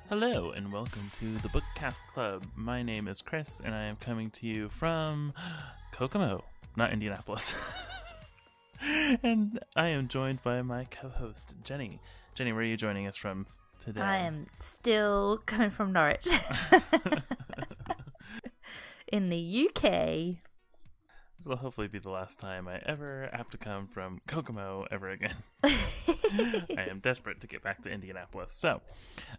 Hello and welcome to the Bookcast Club. My name is Chris and I am coming to you from Kokomo, not Indianapolis. And I am joined by my co-host, Jenny. Jenny, where are you joining us from today? I am still coming from Norwich. In the UK. This will hopefully be the last time I ever have to come from Kokomo ever again. I am desperate to get back to Indianapolis. So,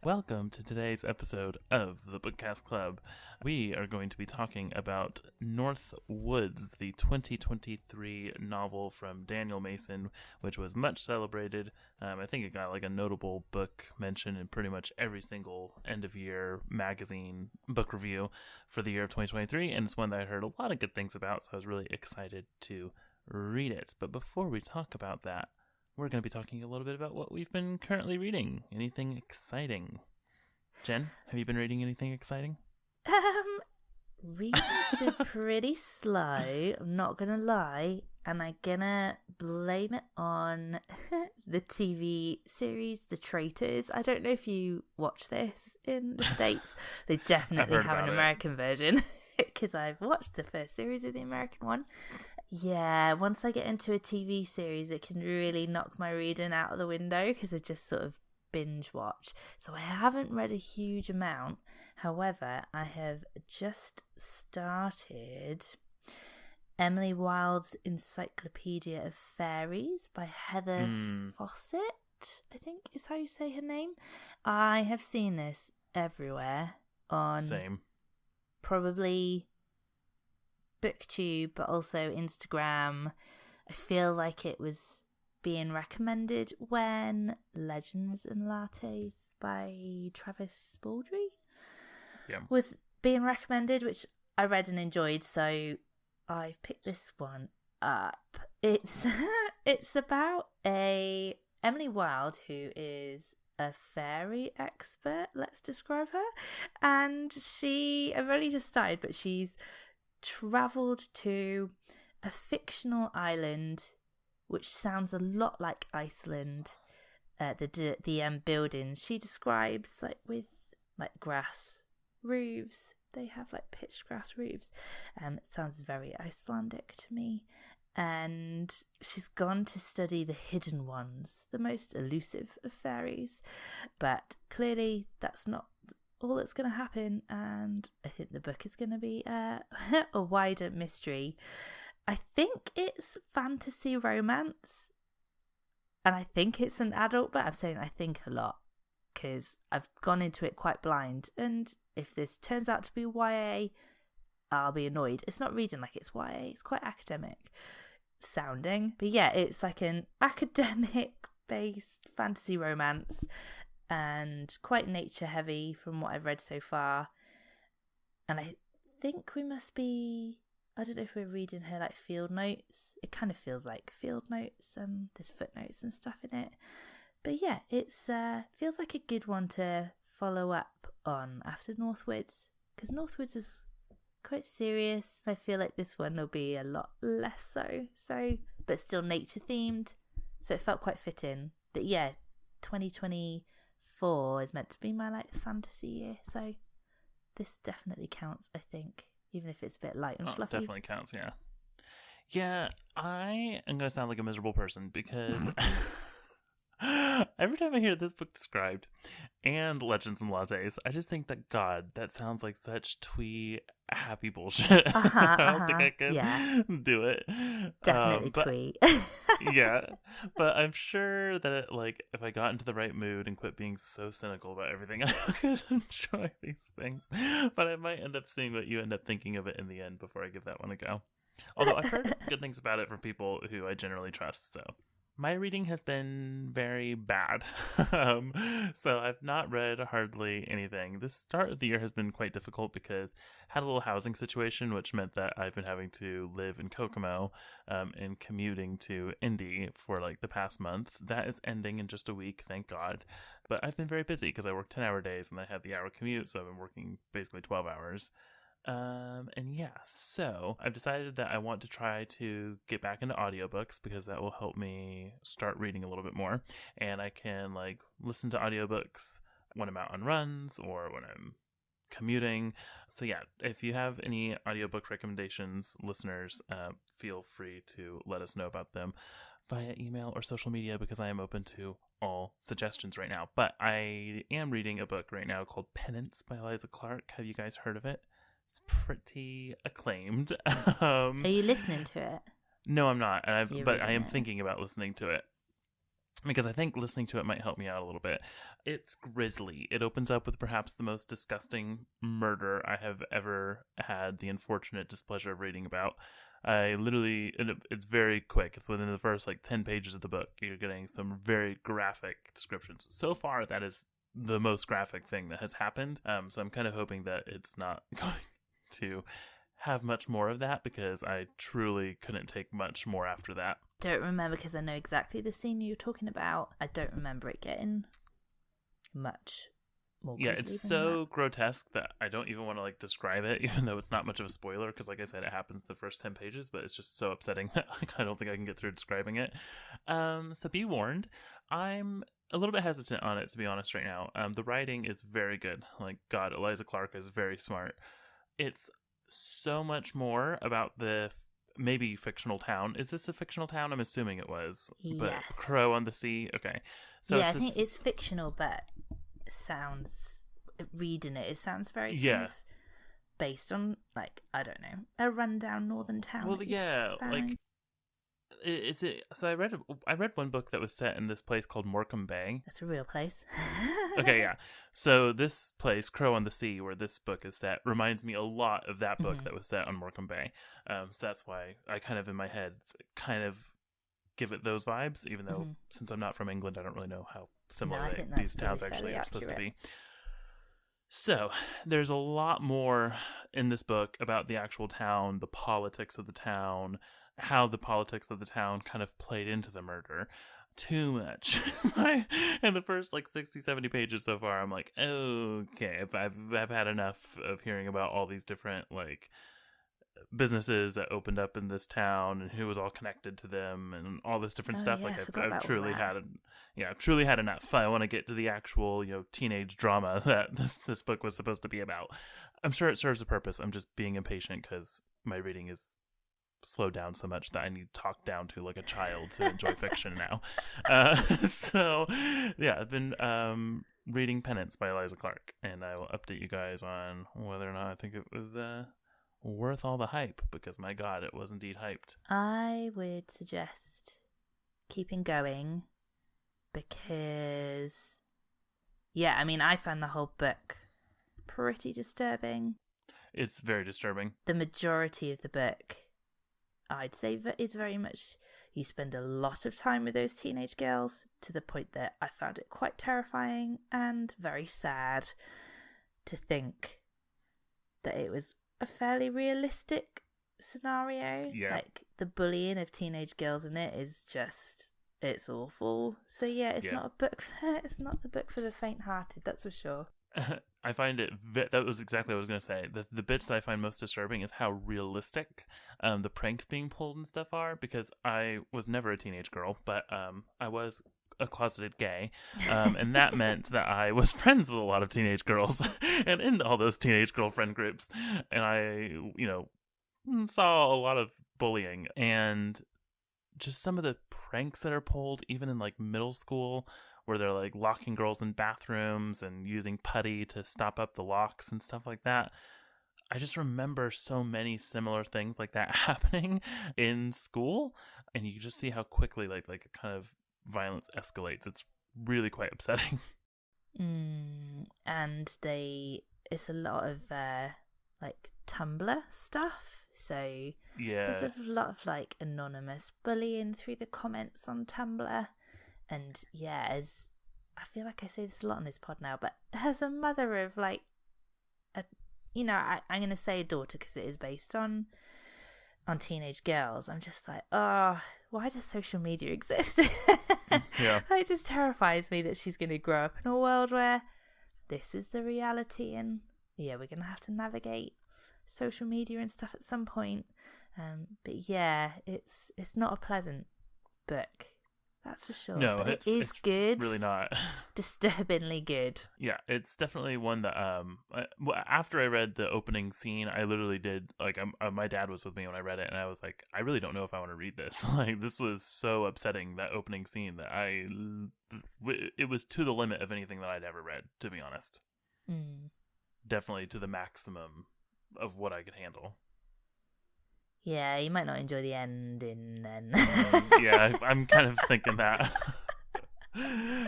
welcome to today's episode of the Bookcast Club. We are going to be talking about North Woods, the 2023 novel from Daniel Mason, which was much celebrated. I think it got like a notable book mention in pretty much every single end-of-year magazine book review for the year of 2023, and it's one that I heard a lot of good things about, so I was really excited to read it. But before we talk about that, we're going to be talking a little bit about what we've been currently reading. Anything exciting? Jen, have you been reading anything exciting? Reading's been pretty slow, I'm not gonna lie, and I'm gonna blame it on the TV series The Traitors. I don't know if you watch this in the States. They definitely have an American version, because I've watched the first series of the American one. Yeah, once I get into a TV series, it can really knock my reading out of the window, because I just sort of binge watch. So I haven't read a huge amount. However, I have just started Emily Wilde's Encyclopedia of Fairies by Heather Fawcett, I think is how you say her name. I have seen this everywhere on probably BookTube, but also Instagram. I feel like it was being recommended when Legends and Lattes by Travis Baldry was being recommended, which I read and enjoyed, so I've picked this one up. It's about a Emily Wilde who is a fairy expert, let's describe her, and I've only just started, but she's travelled to a fictional island which sounds a lot like Iceland. The buildings she describes, like with like grass roofs. They have like pitched grass roofs. It sounds very Icelandic to me. And she's gone to study the hidden ones, the most elusive of fairies. But clearly that's not all that's going to happen. And I think the book is going to be a wider mystery. I think it's fantasy romance, and I think it's an adult, but I'm saying I think a lot because I've gone into it quite blind, and if this turns out to be YA, I'll be annoyed. It's not reading like it's YA, it's quite academic sounding, but yeah, it's like an academic-based fantasy romance and quite nature-heavy from what I've read so far, and I think we must be... I don't know if we're reading her like field notes. It kind of feels like field notes. There's footnotes and stuff in it. But yeah, it's feels like a good one to follow up on after Northwoods, because Northwoods is quite serious. I feel like this one will be a lot less so, but still nature themed. So it felt quite fitting. But yeah, 2024 is meant to be my like fantasy year. So this definitely counts, I think. Even if it's a bit light and fluffy. Definitely counts, yeah. Yeah, I am going to sound like a miserable person because every time I hear this book described and Legends and Lattes, I just think that, God, that sounds like such twee happy bullshit. I don't think I could do it. Definitely twee. Yeah, but I'm sure that if I got into the right mood and quit being so cynical about everything, I could enjoy these things. But I might end up seeing what you end up thinking of it in the end before I give that one a go. Although I've heard good things about it from people who I generally trust, so... My reading has been very bad, so I've not read hardly anything. This start of the year has been quite difficult because I had a little housing situation, which meant that I've been having to live in Kokomo and commuting to Indy for like the past month. That is ending in just a week, thank God. But I've been very busy because I work 10-hour days and I had the hour commute, so I've been working basically 12 hours. And yeah, so I've decided that I want to try to get back into audiobooks because that will help me start reading a little bit more. And I can like listen to audiobooks when I'm out on runs or when I'm commuting. So yeah, if you have any audiobook recommendations, listeners, feel free to let us know about them via email or social media, because I am open to all suggestions right now. But I am reading a book right now called Penance by Eliza Clark. Have you guys heard of it? It's pretty acclaimed. Are you listening to it? No, I'm not. But I am it. thinking about listening to it, because I think listening to it might help me out a little bit. It's grisly. It opens up with perhaps the most disgusting murder I have ever had the unfortunate displeasure of reading about. It's very quick. It's within the first 10 pages of the book. You're getting some very graphic descriptions. So far, that is the most graphic thing that has happened. So I'm kind of hoping that it's not going to have much more of that, because I truly couldn't take much more after that. Don't remember, because I know exactly the scene you're talking about. I don't remember it getting much more. Yeah, it's so grotesque that I don't even want to describe it, even though it's not much of a spoiler, because like I said, it happens the first 10 pages, but it's just so upsetting that I don't think I can get through describing it. So be warned. I'm a little bit hesitant on it, to be honest, right now. The writing is very good. God, Eliza Clark is very smart. It's so much more about the maybe fictional town. Is this a fictional town? I'm assuming it was. Yes. But Crow on the Sea. Okay. So yeah, I think it's fictional, but it sounds, reading it sounds very kind of based on I don't know, a rundown northern town. Well, yeah, so I read one book that was set in this place called Morecambe Bay. That's a real place. Okay, yeah. So this place, Crow on the Sea, where this book is set, reminds me a lot of that book that was set on Morecambe Bay. So that's why I kind of in my head kind of give it those vibes, even though since I'm not from England, I don't really know how similar these towns actually are supposed to be. So there's a lot more in this book about the actual town, the politics of the town, how the politics of the town kind of played into the murder. Too much. In the first 60, 70 pages so far, I'm like, okay, I've had enough of hearing about all these different businesses that opened up in this town and who was all connected to them and all this different stuff. Yeah, I've truly had enough. I want to get to the actual teenage drama that this book was supposed to be about. I'm sure it serves a purpose. I'm just being impatient because my reading is slowed down so much that I need to talk down to like a child to enjoy fiction now. So yeah, I've been reading Penance by Eliza Clark, and I will update you guys on whether or not I think it was worth all the hype, because my god, it was indeed hyped. I would suggest keeping going, because I found the whole book pretty disturbing. It's very disturbing. The majority of the book, I'd say, is very much, you spend a lot of time with those teenage girls, to the point that I found it quite terrifying and very sad to think that it was a fairly realistic scenario. Yeah. The bullying of teenage girls in it is just, it's awful. So yeah, it's not the book for the faint-hearted, that's for sure. I find it, that was exactly what I was going to say. The bits that I find most disturbing is how realistic the pranks being pulled and stuff are, because I was never a teenage girl, but I was a closeted gay, and that meant that I was friends with a lot of teenage girls and in all those teenage girlfriend groups, and I, saw a lot of bullying and just some of the pranks that are pulled, even in middle school, where they're locking girls in bathrooms and using putty to stop up the locks and stuff like that. I just remember so many similar things like that happening in school, and you can just see how quickly like kind of violence escalates. It's really quite upsetting. And it's a lot of Tumblr stuff. So yeah, there's a lot of anonymous bullying through the comments on Tumblr. And yeah, as I feel like I say this a lot on this pod now, but as a mother of I'm going to say a daughter because it is based on teenage girls, I'm just why does social media exist? Yeah. It just terrifies me that she's going to grow up in a world where this is the reality, and yeah, we're going to have to navigate social media and stuff at some point. But yeah, it's not a pleasant book. that's for sure. No, but it's it is good. really not. Disturbingly good. Yeah, it's definitely one that after I read the opening scene, I literally did like my dad was with me when I read it, and I was like, I really don't know if I want to read this. Like, this was so upsetting, that opening scene, that it was to the limit of anything that I'd ever read, to be honest. Definitely to the maximum of what I could handle. Yeah, you might not enjoy the ending then. Yeah, I'm kind of thinking that.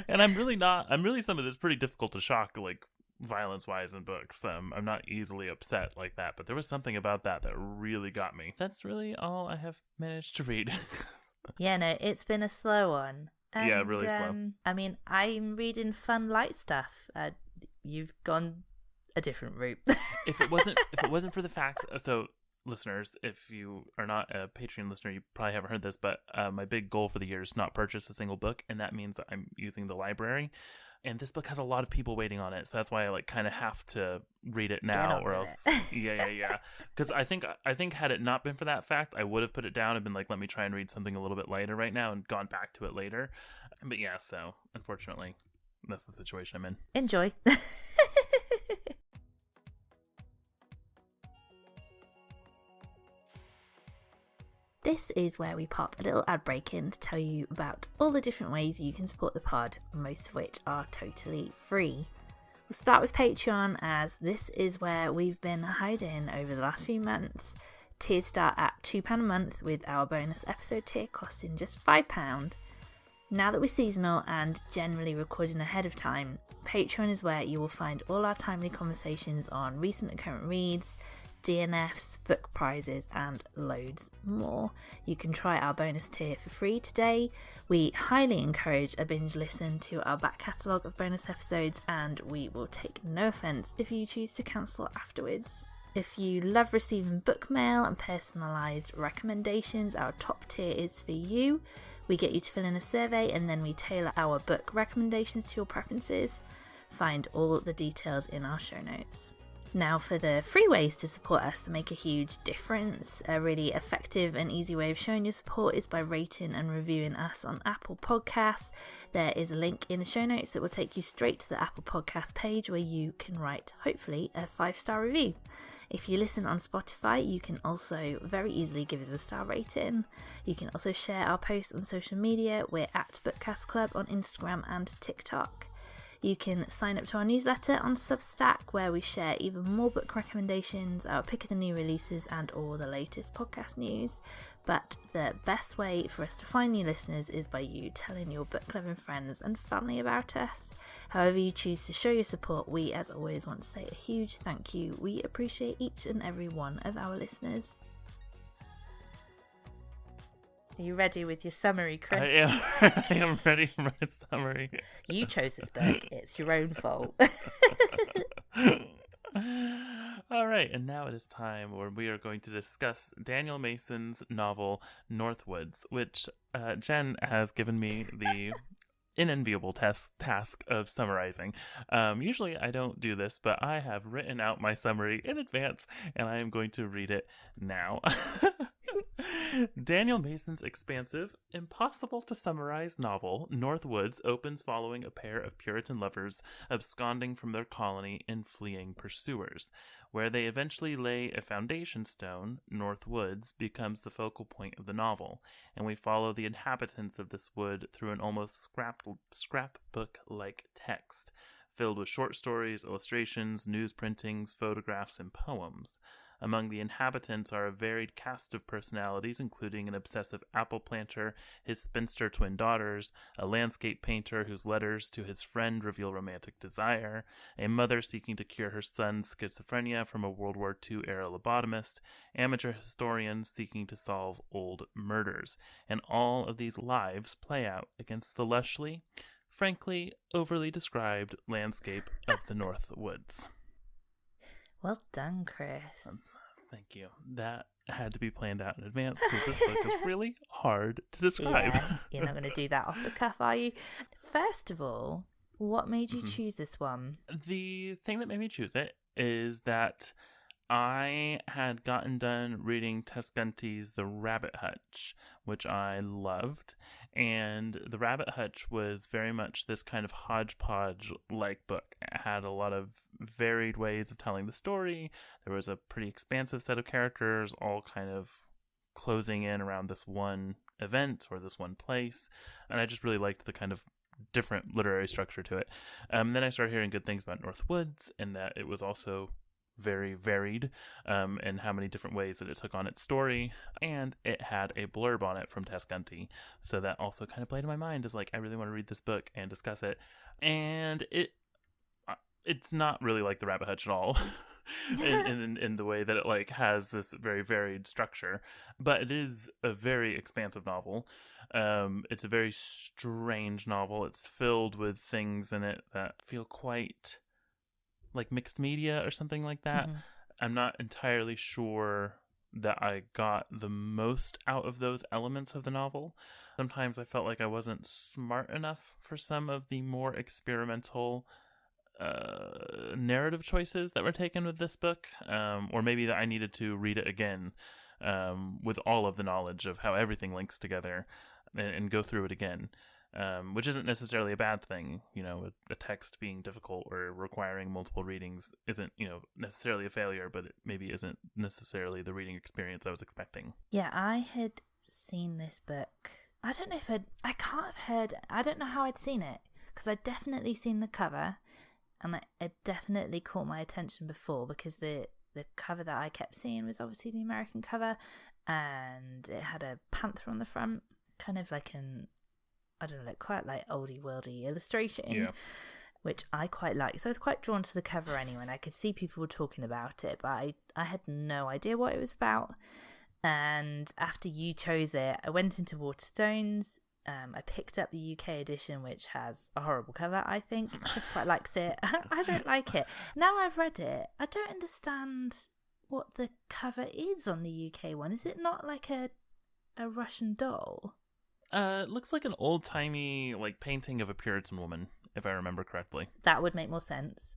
And I'm really some of this pretty difficult to shock, like, violence-wise in books. I'm not easily upset like that, but there was something about that really got me. That's really all I have managed to read. Yeah, no, it's been a slow one. And, yeah, really slow. I mean, I'm reading fun, light stuff. You've gone a different route. If it wasn't for the fact, so listeners, if you are not a Patreon listener, you probably haven't heard this, but my big goal for the year is not purchase a single book, and that means I'm using the library. And this book has a lot of people waiting on it, so that's why I like kind of have to read it now, or else. Yeah. Because I think had it not been for that fact, I would have put it down and been like, let me try and read something a little bit lighter right now, and gone back to it later. But yeah, so unfortunately, that's the situation I'm in. Enjoy. This is where we pop a little ad break in to tell you about all the different ways you can support the pod, most of which are totally free. We'll start with Patreon, as this is where we've been hiding over the last few months. Tiers start at £2 a month, with our bonus episode tier costing just £5. Now that we're seasonal and generally recording ahead of time, Patreon is where you will find all our timely conversations on recent and current reads, DNFs, book prizes, and loads more. You can try our bonus tier for free today. We highly encourage a binge listen to our back catalogue of bonus episodes, and we will take no offence if you choose to cancel afterwards. If you love receiving book mail and personalised recommendations, our top tier is for you. We get you to fill in a survey, and then we tailor our book recommendations to your preferences. Find all the details in our show notes. Now, for the free ways to support us that make a huge difference, a really effective and easy way of showing your support is by rating and reviewing us on Apple Podcasts. There is a link in the show notes that will take you straight to the Apple Podcast page, where you can write, hopefully, a 5-star review. If you listen on Spotify, you can also very easily give us a star rating. You can also share our posts on social media. We're at Bookcast Club on Instagram and TikTok. You can sign up to our newsletter on Substack, where we share even more book recommendations, our pick of the new releases, and all the latest podcast news. But the best way for us to find new listeners is by you telling your book-loving friends and family about us. However you choose to show your support, we, as always, want to say a huge thank you. We appreciate each and every one of our listeners. Are you ready with your summary, Chris? I am ready for my summary. You chose this book. It's your own fault. All right, and now it is time where we are going to discuss Daniel Mason's novel Northwoods, which Jen has given me the unenviable task of summarizing. Usually I don't do this, but I have written out my summary in advance, and I am going to read it now. Daniel Mason's expansive, impossible-to-summarize novel, Northwoods, opens following a pair of Puritan lovers absconding from their colony and fleeing pursuers. Where they eventually lay a foundation stone, Northwoods becomes the focal point of the novel, and we follow the inhabitants of this wood through an almost scrapbook-like text, filled with short stories, illustrations, news printings, photographs, and poems. Among the inhabitants are a varied cast of personalities, including an obsessive apple planter, his spinster twin daughters, a landscape painter whose letters to his friend reveal romantic desire, a mother seeking to cure her son's schizophrenia from a World War II-era lobotomist, amateur historians seeking to solve old murders. And all of these lives play out against the lushly, frankly, overly described landscape of the North Woods. Well done, Chris. Thank you. That had to be planned out in advance, because this book is really hard to describe. Yeah, you're not going to do that off the cuff, are you? First of all, what made you choose this one? The thing that made me choose it is that I had gotten done reading Tess Gunty's The Rabbit Hutch, which I loved, And The Rabbit Hutch was very much this kind of hodgepodge-like book. It had a lot of varied ways of telling the story. There was a pretty expansive set of characters, all kind of closing in around this one event or this one place. And I just really liked the kind of different literary structure to it. Then I started hearing good things about North Woods, and that it was also very varied in how many different ways that it took on its story, and it had a blurb on it from Tess Gunty, so that also kind of played in my mind as like, I really want to read this book and discuss it. And it's not really like The Rabbit Hutch at all in the way that it like has this very varied structure, but it is a very expansive novel. It's a very strange novel. It's filled with things in it that feel quite like mixed media or something like that. Mm-hmm. I'm not entirely sure that I got the most out of those elements of the novel. Sometimes I felt like I wasn't smart enough for some of the more experimental narrative choices that were taken with this book, or maybe that I needed to read it again with all of the knowledge of how everything links together and go through it again. Which isn't necessarily a bad thing. You know, a text being difficult or requiring multiple readings isn't, necessarily a failure, but it maybe isn't necessarily the reading experience I was expecting. Yeah, I had seen this book. I don't know if I can't have heard, I don't know how I'd seen it, because I'd definitely seen the cover, and it definitely caught my attention before, because the cover that I kept seeing was obviously the American cover, and it had a panther on the front, kind of like I don't know, quite like oldie worldy illustration, which I quite like. So I was quite drawn to the cover anyway, and I could see people were talking about it, but I had no idea what it was about. And after you chose it, I went into Waterstones. I picked up the UK edition, which has a horrible cover, I think. Chris quite likes it. I don't like it. Now I've read it, I don't understand what the cover is on the UK one. Is it not like a Russian doll? It looks like an old-timey like painting of a Puritan woman, if I remember correctly. That would make more sense.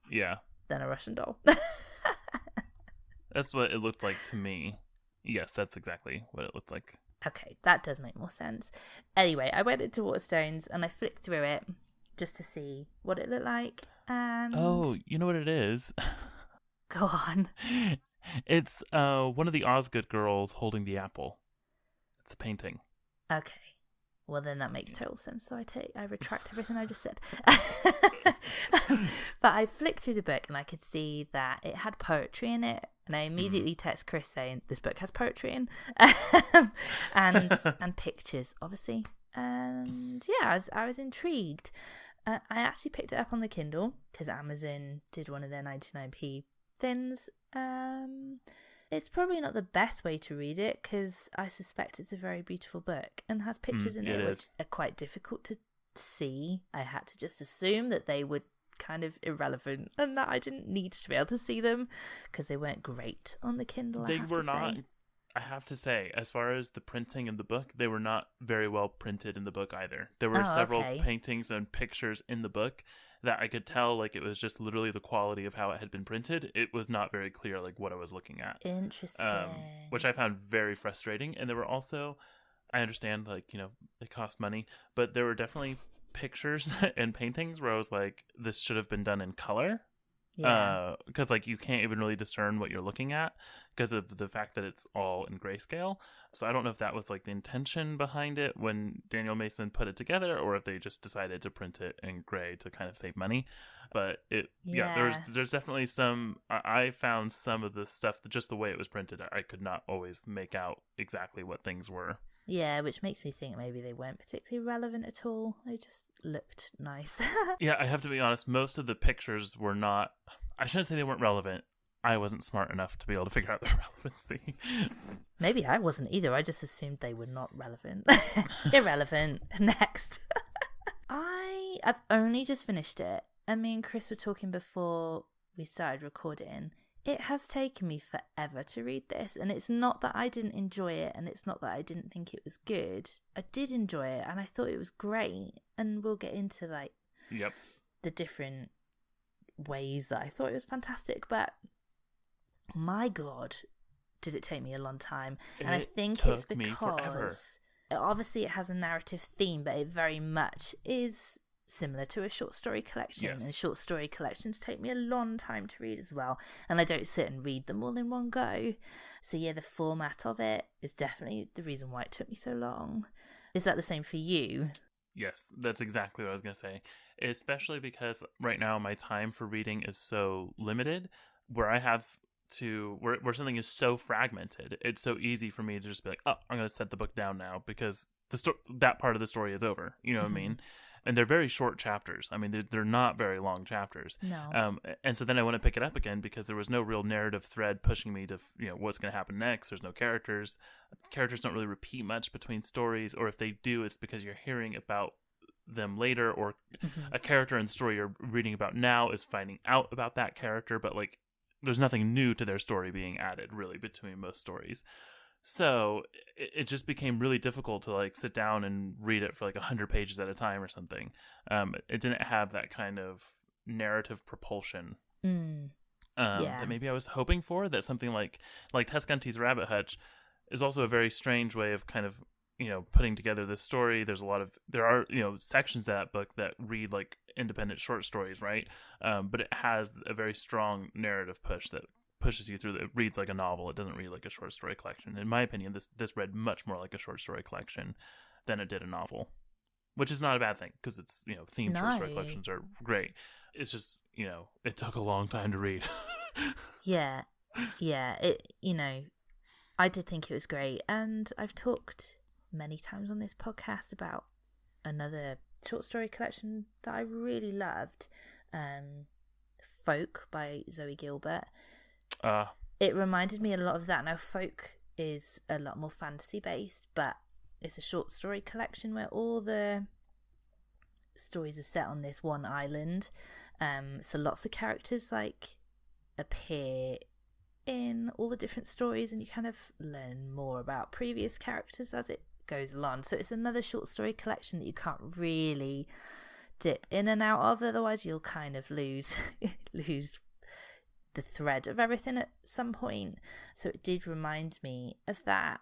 Yeah. Than a Russian doll. That's what it looked like to me. Yes, that's exactly what it looked like. Okay, that does make more sense. Anyway, I went into Waterstones and I flicked through it just to see what it looked like. And oh, you know what it is? Go on. It's one of the Osgood girls holding the apple. It's a painting. Okay. Well, then that makes total sense. So I retract everything I just said. But I flicked through the book and I could see that it had poetry in it. And I immediately text Chris saying, this book has poetry in. and pictures, obviously. And yeah, I was intrigued. I actually picked it up on the Kindle because Amazon did one of their 99p things. It's probably not the best way to read it because I suspect it's a very beautiful book and has pictures in it which are quite difficult to see. I had to just assume that they were kind of irrelevant and that I didn't need to be able to see them because they weren't great on the Kindle. They were not. I have to say, as far as the printing in the book, they were not very well printed in the book either. There were several paintings and pictures in the book that I could tell, like, it was just literally the quality of how it had been printed. It was not very clear, like, what I was looking at. Interesting. Which I found very frustrating. And there were also, I understand, like, it cost money, but there were definitely pictures and paintings where I was like, this should have been done in color. Yeah. Because like you can't even really discern what you're looking at because of the fact that it's all in grayscale. So I don't know if that was like the intention behind it when Daniel Mason put it together, or if they just decided to print it in gray to kind of save money. But there's definitely some. I found some of the stuff just the way it was printed. I could not always make out exactly what things were. Yeah, which makes me think maybe they weren't particularly relevant at all. They just looked nice. Yeah, I have to be honest. Most of the pictures were not... I shouldn't say they weren't relevant. I wasn't smart enough to be able to figure out their relevancy. Maybe I wasn't either. I just assumed they were not relevant. Irrelevant. Next. I've only just finished it. And me and Chris were talking before we started recording. It has taken me forever to read this, and it's not that I didn't enjoy it, and it's not that I didn't think it was good. I did enjoy it, and I thought it was great, and we'll get into the different ways that I thought it was fantastic, but my God, did it take me a long time. And I think it's because obviously it has a narrative theme, but it very much is similar to a short story collection. Yes. And short story collections take me a long time to read as well, and I don't sit and read them all in one go. So yeah, the format of it is definitely the reason why it took me so long. Is that the same for you? Yes, that's exactly what I was going to say. Especially because right now my time for reading is so limited, where I have to, where something is so fragmented, it's so easy for me to just be like, oh, I'm going to set the book down now because that part of the story is over. You know what I mean? And they're very short chapters. I mean, they're not very long chapters. No. And so then I want to pick it up again because there was no real narrative thread pushing me to, what's going to happen next. There's no characters. Characters don't really repeat much between stories, or if they do, it's because you're hearing about them later, or a character in the story you're reading about now is finding out about that character, but like there's nothing new to their story being added really between most stories. So it just became really difficult to like sit down and read it for like 100 pages at a time or something. It didn't have that kind of narrative propulsion that maybe I was hoping for. That something like Tess Gunty's Rabbit Hutch is also a very strange way of kind of putting together this story. There are sections of that book that read like independent short stories, right? But it has a very strong narrative push that pushes you through. It reads like a novel. It doesn't read like a short story collection. In my opinion, this read much more like a short story collection than it did a novel, which is not a bad thing because it's themed short story collections are great. It's just it took a long time to read. yeah it I did think it was great, and I've talked many times on this podcast about another short story collection that I really loved, Folk by Zoe Gilbert. It reminded me a lot of that. Now, Folk is a lot more fantasy based, but it's a short story collection where all the stories are set on this one island. So lots of characters like appear in all the different stories, and you kind of learn more about previous characters as it goes along. So it's another short story collection that you can't really dip in and out of, otherwise you'll kind of lose the thread of everything at some point. So it did remind me of that.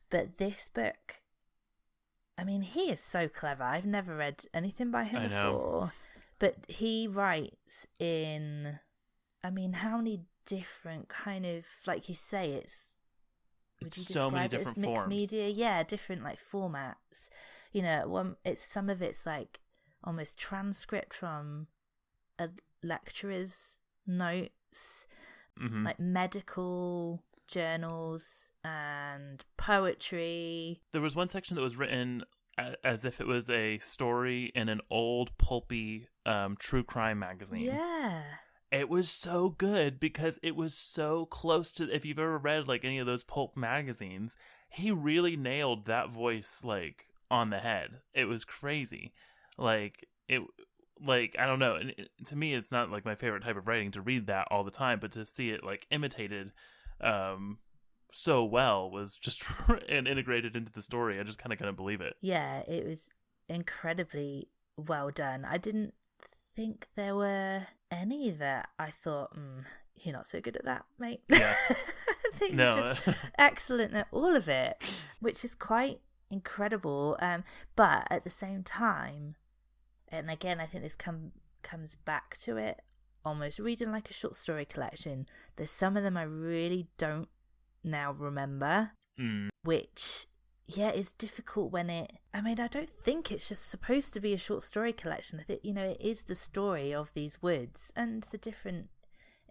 But this book, I mean, he is so clever. I've never read anything by him before, but he writes in, I mean, how many different kind of, like you say, would you so many describe it different as mixed forms. media? Yeah, different like formats. Some of it's like almost transcript from a lecturer's notes, like medical journals and poetry. There was one section that was written as if it was a story in an old pulpy true crime magazine. Yeah. It was so good because it was so close to, if you've ever read like any of those pulp magazines, he really nailed that voice like on the head. It was crazy. I don't know. And to me, it's not like my favorite type of writing to read that all the time, but to see it like imitated so well was just and integrated into the story. I just kind of couldn't believe it. Yeah, it was incredibly well done. I didn't think there were any that I thought, you're not so good at that, mate. Yeah. I think he's just excellent at all of it, which is quite incredible. But at the same time, and again, I think this comes back to it, almost reading like a short story collection. There's some of them I really don't now remember, which, yeah, is difficult when I don't think it's just supposed to be a short story collection. I think, it is the story of these woods and the different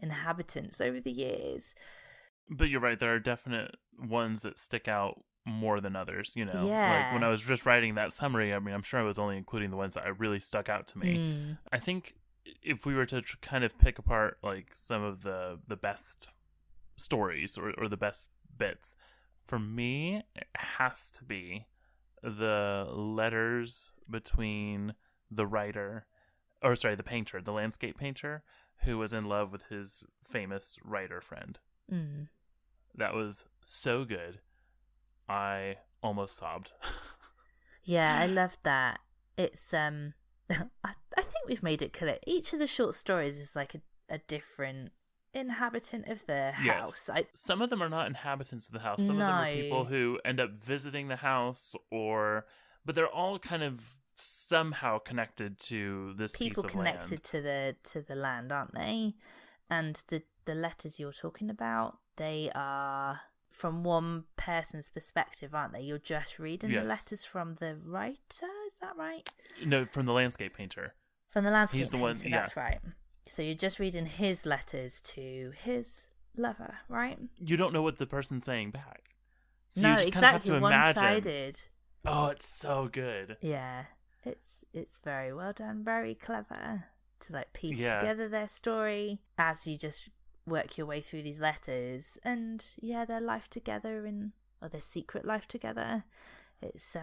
inhabitants over the years. But you're right, there are definite ones that stick out more than others, Yeah. Like when I was just writing that summary, I mean, I'm sure I was only including the ones that really stuck out to me. I think if we were to kind of pick apart like some of the best stories or the best bits, for me, it has to be the letters between the painter, the landscape painter, who was in love with his famous writer friend. That was so good. I almost sobbed. Yeah, I loved that. It's I think we've made it clear. Each of the short stories is like a different inhabitant of the house. Yes. Some of them are not inhabitants of the house. Some of them are people who end up visiting the house, but they're all kind of somehow connected to this piece of land. People connected to the land, aren't they? And the letters you're talking about, they are from one person's perspective, aren't they? You're just reading the letters from the writer, is that right? No, from the landscape painter. From the landscape He's the painter, one, that's right. So you're just reading his letters to his lover, right? You don't know what the person's saying back. So no, you just exactly. Kind of have to imagine. One-sided. Oh, it's so good. Yeah, it's very well done, very clever to like piece together their story as you just work your way through these letters and their life together or their secret life together. It's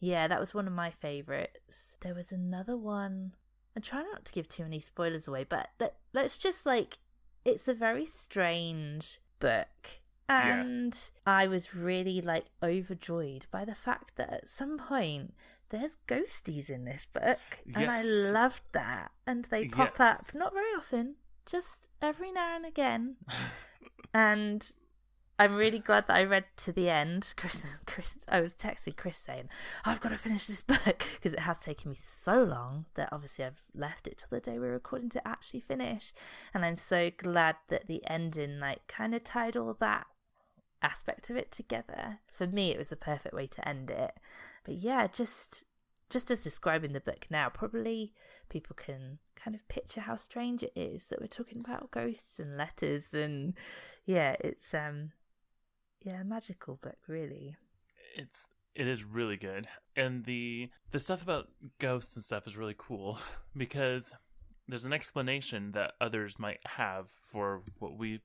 that was one of my favorites. There was another one. I'm trying not to give too many spoilers away, but let's just it's a very strange book. And I was really overjoyed by the fact that at some point there's ghosties in this book. Yes. And I loved that. And they pop up, not very often, just every now and again. And I'm really glad that I read to the end. Chris, I was texting Chris saying, I've got to finish this book, because it has taken me so long that obviously I've left it till the day we're recording to actually finish. And I'm so glad that the ending kind of tied all that aspect of it together. For me, it was the perfect way to end it. But yeah, just as describing the book now, probably people can kind of picture how strange it is that we're talking about ghosts and letters, and it's a magical book, really. It is really good. And the stuff about ghosts and stuff is really cool, because there's an explanation that others might have for what we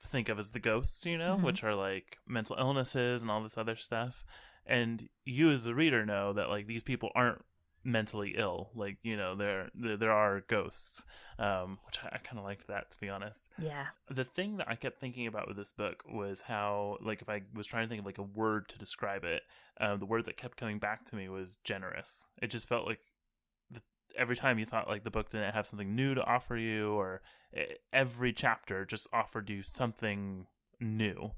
think of as the ghosts, which are mental illnesses and all this other stuff. And you as the reader know that these people aren't mentally ill. There are ghosts, which I kind of liked that, to be honest. Yeah. The thing that I kept thinking about with this book was how, if I was trying to think of a word to describe it, the word that kept coming back to me was generous. It just felt like every time you thought the book didn't have something new to offer you, or every chapter just offered you something new.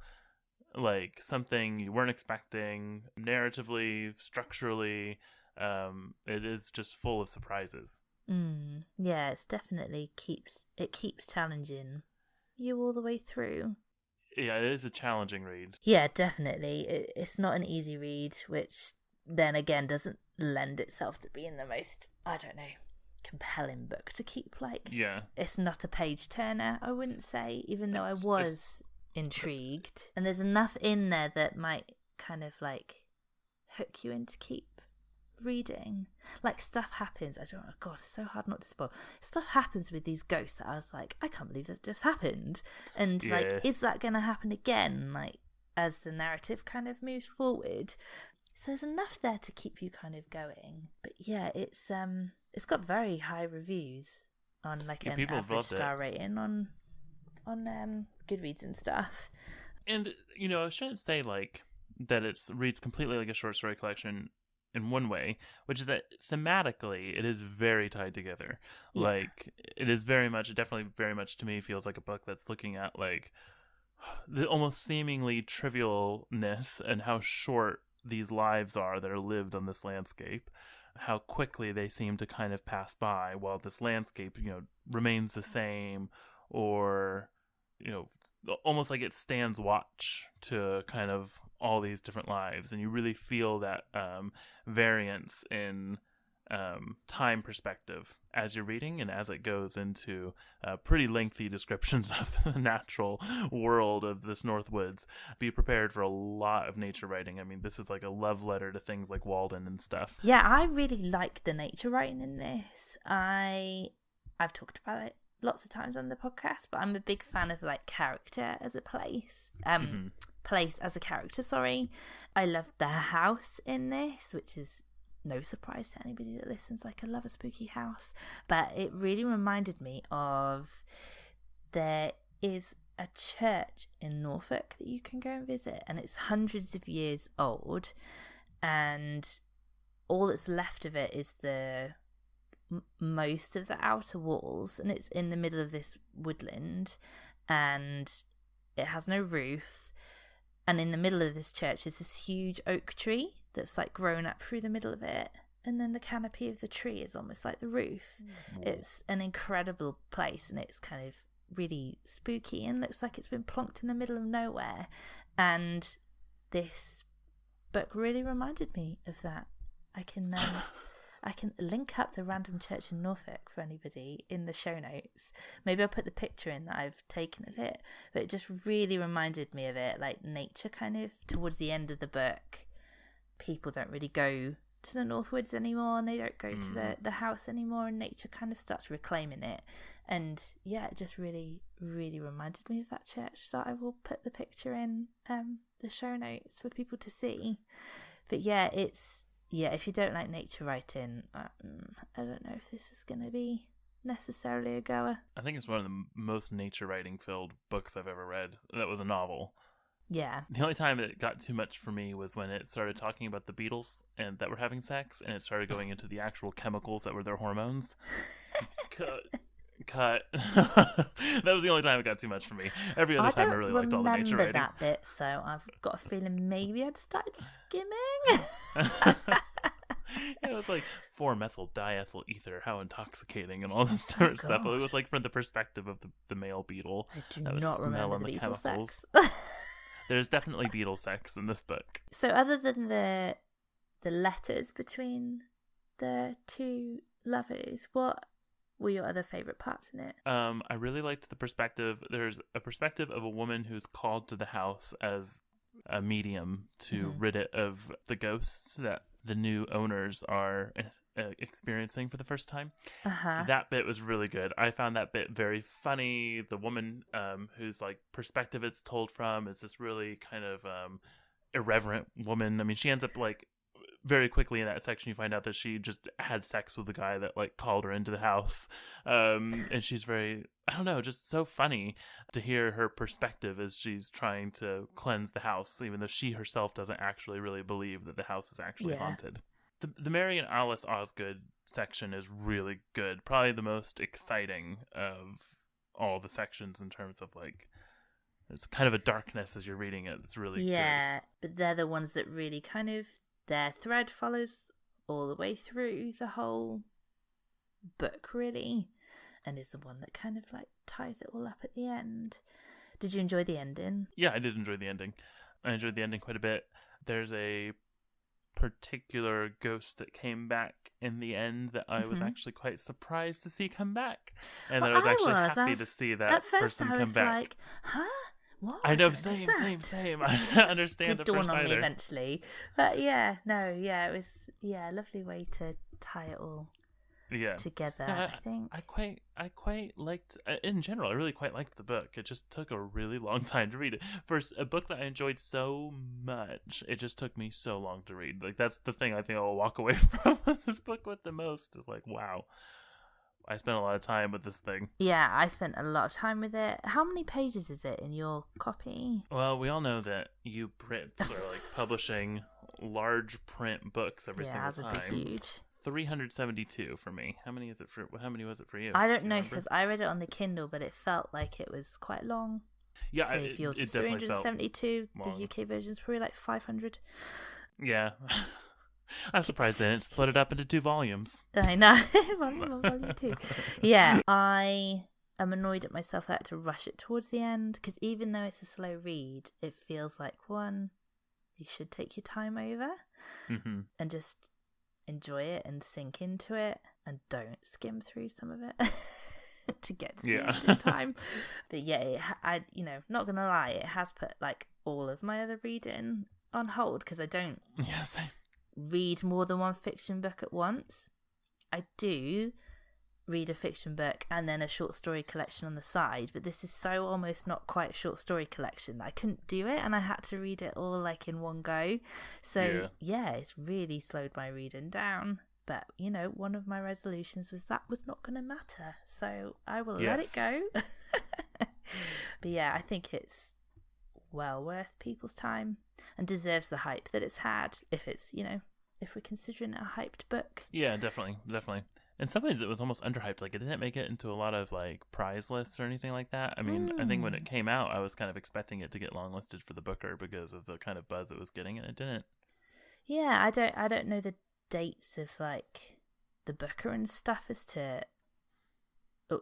Something you weren't expecting, narratively, structurally. It is just full of surprises. Yeah, it's definitely keeps challenging you all the way through. Yeah, it is a challenging read. Yeah, definitely. It's not an easy read, which then again doesn't lend itself to being the most, I don't know, compelling book to keep It's not a page turner, I wouldn't say, even though I was intrigued. And there's enough in there that might kind of hook you in to keep reading. Stuff happens, it's so hard not to spoil. Stuff happens with these ghosts that I was I can't believe that just happened. And is that going to happen again, as the narrative kind of moves forward? So there's enough there to keep you kind of going. But yeah, it's got very high reviews on an average star rating on Goodreads and stuff. And I shouldn't say that it reads completely like a short story collection in one way, which is that thematically it is very tied together. Yeah. It is definitely very much to me feels like a book that's looking at the almost seemingly trivialness and how short these lives are that are lived on this landscape, how quickly they seem to kind of pass by while this landscape remains the same, or almost like it stands watch to kind of all these different lives. And you really feel that variance in time perspective as you're reading, and as it goes into pretty lengthy descriptions of the natural world of this Northwoods. Be prepared for a lot of nature writing. I mean, this is a love letter to things like Walden and stuff. Yeah, I really like the nature writing in this. I've talked about it lots of times on the podcast, but I'm a big fan of character as a place. Place as a character, sorry. I love the house in this, which is no surprise to anybody that listens. I love a spooky house. But it really reminded me of, there is a church in Norfolk that you can go and visit, and it's hundreds of years old, and all that's left of it is the most of the outer walls, and it's in the middle of this woodland, and it has no roof. And in the middle of this church is this huge oak tree that's like grown up through the middle of it. And then the canopy of the tree is almost like the roof. It's an incredible place, and it's kind of really spooky and looks like it's been plonked in the middle of nowhere. And this book really reminded me of that. I can link up the random church in Norfolk for anybody in the show notes. Maybe I'll put the picture in that I've taken of it. But it just really reminded me of it, like nature kind of. Towards the end of the book, people don't really go to the Northwoods anymore, and they don't go to the house anymore, and nature kind of starts reclaiming it. And yeah, it just really, really reminded me of that church. So I will put the picture in the show notes for people to see. But yeah, if you don't like nature writing, I don't know if this is going to be necessarily a goer. I think it's one of the most nature writing filled books I've ever read. That was a novel. Yeah. The only time it got too much for me was when it started talking about the beetles and that were having sex, and it started going into the actual chemicals that were their hormones. Cut. That was the only time it got too much for me. Every other time I really liked all the nature writing. I don't remember that bit, so I've got a feeling maybe I'd started skimming. It was like 4-methyl diethyl ether, how intoxicating, and all this different stuff. It was like from the perspective of the male beetle. I do not remember the beetle chemicals. sex. There's definitely beetle sex in this book. So other than the letters between the two lovers, what were your other favourite parts in it? I really liked the perspective. There's a perspective of a woman who's called to the house as a medium to rid it of the ghosts that the new owners are experiencing for the first time. That bit was really good. I found that bit very funny. The woman whose like perspective it's told from is this really kind of irreverent woman. I mean, she ends up like very quickly in that section you find out that she just had sex with the guy that like called her into the house, and she's very, I don't know, just so funny to hear her perspective as she's trying to cleanse the house, even though she herself doesn't actually really believe that the house is actually haunted. The Mary and Alice Osgood section is really good, probably the most exciting of all the sections in terms of like, it's kind of a darkness as you're reading it. It's really good. But they're the ones that really kind of, their thread follows all the way through the whole book, really, and is the one that kind of like ties it all up at the end. Did you enjoy the ending? Yeah, I did enjoy the ending. I enjoyed the ending quite a bit. There's a particular ghost that came back in the end that I was actually quite surprised to see come back, and then I was actually happy to see that person come back. Like, huh? What? I know, same. I don't understand Did at first dawn on me either. eventually, but it was a lovely way to tie it all together. No, I think I quite liked, in general, I really quite liked the book. It just took a really long time to read it. For a book that I enjoyed so much, it just took me so long to read. Like, that's the thing I think I'll walk away from this book with the most, is like, wow, I spent a lot of time with this thing. Yeah, I spent a lot of time with it. How many pages is it in your copy? Well, we all know that you Brits are like publishing large print books every single time. Yeah, that's a bit huge. 372 for me. How many was it for you? I don't know, because I read it on the Kindle, but it felt like it was quite long. Yeah, so if yours was 372, the UK version's probably like 500. Yeah. I'm surprised they didn't split it up into 2 volumes. I know. Volume 2. Yeah, I am annoyed at myself that I had to rush it towards the end, because even though it's a slow read, it feels like, one, you should take your time over and just enjoy it and sink into it, and don't skim through some of it to get to the end in time. But yeah, not gonna lie, it has put like all of my other reading on hold, because I don't read more than one fiction book at once. I do read a fiction book and then a short story collection on the side, but this is so almost not quite a short story collection that I couldn't do it, and I had to read it all like in one go. So it's really slowed my reading down. But one of my resolutions was that was not going to matter, so I will let it go. But yeah, I think it's well worth people's time and deserves the hype that it's had, if it's if we're considering it a hyped book. Yeah, definitely. in some ways it was almost underhyped. Like, it didn't make it into a lot of like prize lists or anything like that. I mean, I think when it came out, I was kind of expecting it to get longlisted for the Booker because of the kind of buzz it was getting, and it didn't. Yeah, I don't know the dates of like the Booker and stuff as to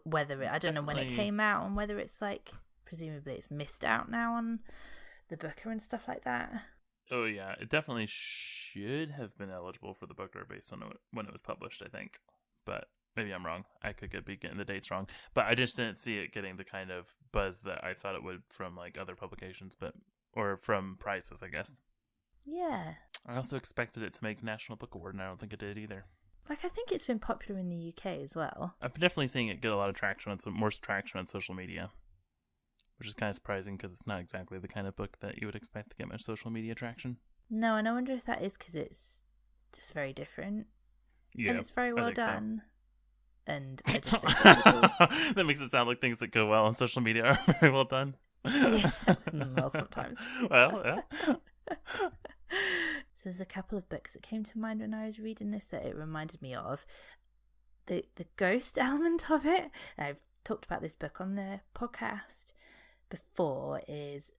whether I don't know when it came out and whether it's like, presumably it's missed out now on the Booker and stuff like that. Oh yeah, it definitely should have been eligible for the Booker based on when it was published, I think. But maybe I'm wrong. I could be getting the dates wrong. But I just didn't see it getting the kind of buzz that I thought it would from like other publications, or from prizes, I guess. Yeah. I also expected it to make National Book Award, and I don't think it did either. Like, I think it's been popular in the UK as well. I'm definitely seeing it get a lot of traction, more traction on social media, which is kind of surprising because it's not exactly the kind of book that you would expect to get much social media traction. No, and I wonder if that is because it's just very different. Yeah, and it's very well done. So. And I just don't that makes it sound like things that go well on social media are very well done. Yeah, well, sometimes. Well, yeah. So there's a couple of books that came to mind when I was reading this that it reminded me of. The ghost element of it, I've talked about this book on the podcast before, is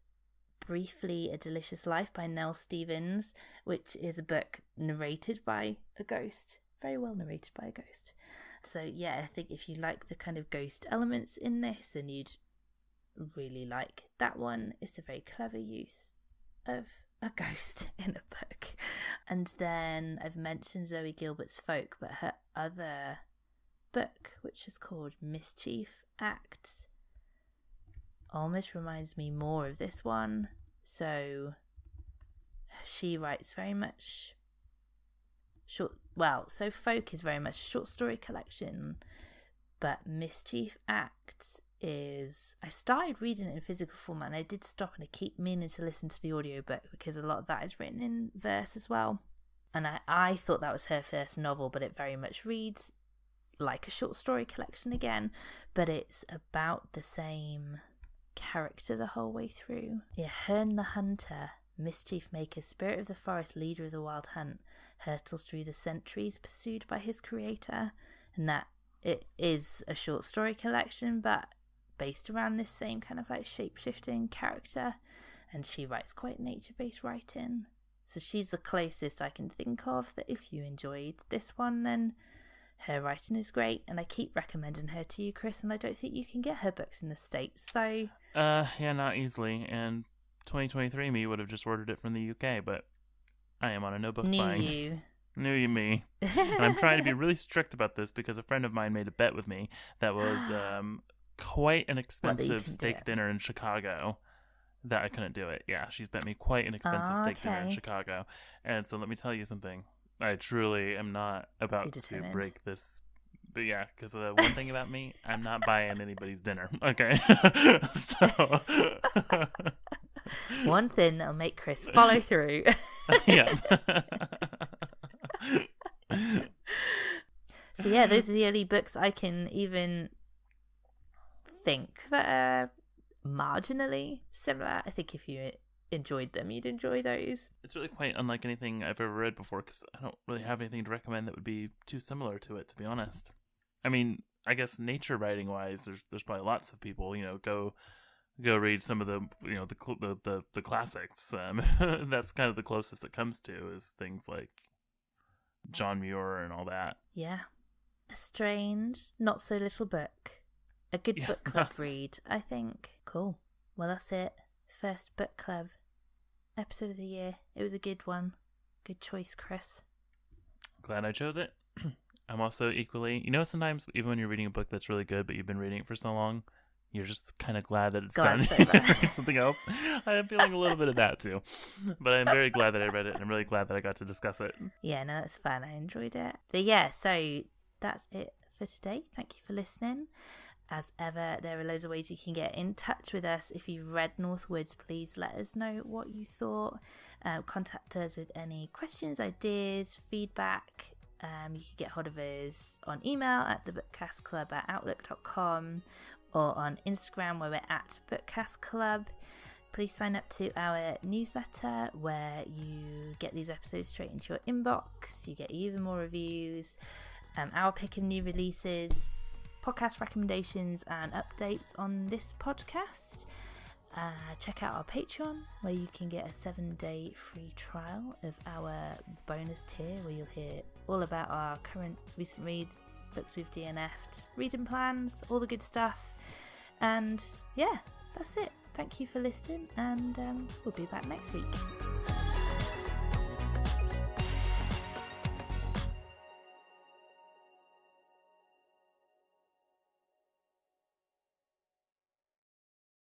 Briefly a Delicious Life by Nell Stevens, which is a book narrated by a ghost. Very well narrated by a ghost. So yeah, I think if you like the kind of ghost elements in this, then you'd really like that one. It's a very clever use of a ghost in a book. And then I've mentioned Zoe Gilbert's Folk, but her other book, which is called Mischief Acts, almost reminds me more of this one. So she writes very much short. Well, so Folk is very much a short story collection, but Mischief Acts is, I started reading it in physical format, and I did stop, and I keep meaning to listen to the audiobook because a lot of that is written in verse as well. And I thought that was her first novel, but it very much reads like a short story collection again, but it's about the same character the whole way through. Yeah, Herne the Hunter, Mischief Maker, Spirit of the Forest, Leader of the Wild Hunt, hurtles through the centuries pursued by his creator. And that it is a short story collection, but based around this same kind of like shape-shifting character, and she writes quite nature-based writing. So she's the closest I can think of that if you enjoyed this one, then her writing is great, and I keep recommending her to you, Chris, and I don't think you can get her books in the States, so... Yeah, not easily, and 2023 me would have just ordered it from the UK, but I am on a no-book buying. Knew you me. And I'm trying to be really strict about this because a friend of mine made a bet with me that was quite an expensive steak dinner in Chicago that I couldn't do it. Yeah, she's bet me quite an expensive steak dinner in Chicago. And so let me tell you something. I truly am not about to break this. But yeah, because the one thing about me, I'm not buying anybody's dinner. Okay. So one thing that'll make Chris follow through. Yeah. So yeah, those are the only books I can even think that are marginally similar. I think if you enjoyed them, you'd enjoy those. It's really quite unlike anything I've ever read before, because I don't really have anything to recommend that would be too similar to it, to be honest. I mean, I guess nature writing wise, there's probably lots of people, go read some of the the classics. That's kind of the closest it comes to, is things like John Muir and all that. Yeah, a strange, not so little book. A good book club read, I think. Cool. Well, that's it. First book club episode of the year. It was a good one. Good choice, Chris. Glad I chose it. I'm also equally, sometimes even when you're reading a book that's really good, but you've been reading it for so long, you're just kind of glad that it's done. Read something else. I am feeling a little bit of that too. But I'm very glad that I read it, and I'm really glad that I got to discuss it. Yeah, no, that's fun. I enjoyed it. But yeah, so that's it for today. Thank you for listening. As ever, there are loads of ways you can get in touch with us. If you've read Northwoods, please let us know what you thought. Contact us with any questions, ideas, feedback. You can get hold of us on email at thebookcastclub@outlook.com or on Instagram where we're at bookcastclub. Please sign up to our newsletter where you get these episodes straight into your inbox. You get even more reviews. our pick of new releases, podcast recommendations and updates on this podcast. Check out our Patreon, where you can get a 7-day free trial of our bonus tier, where you'll hear all about our current recent reads, books we've DNF'd, reading plans, all the good stuff. And yeah, that's it. Thank you for listening, and we'll be back next week.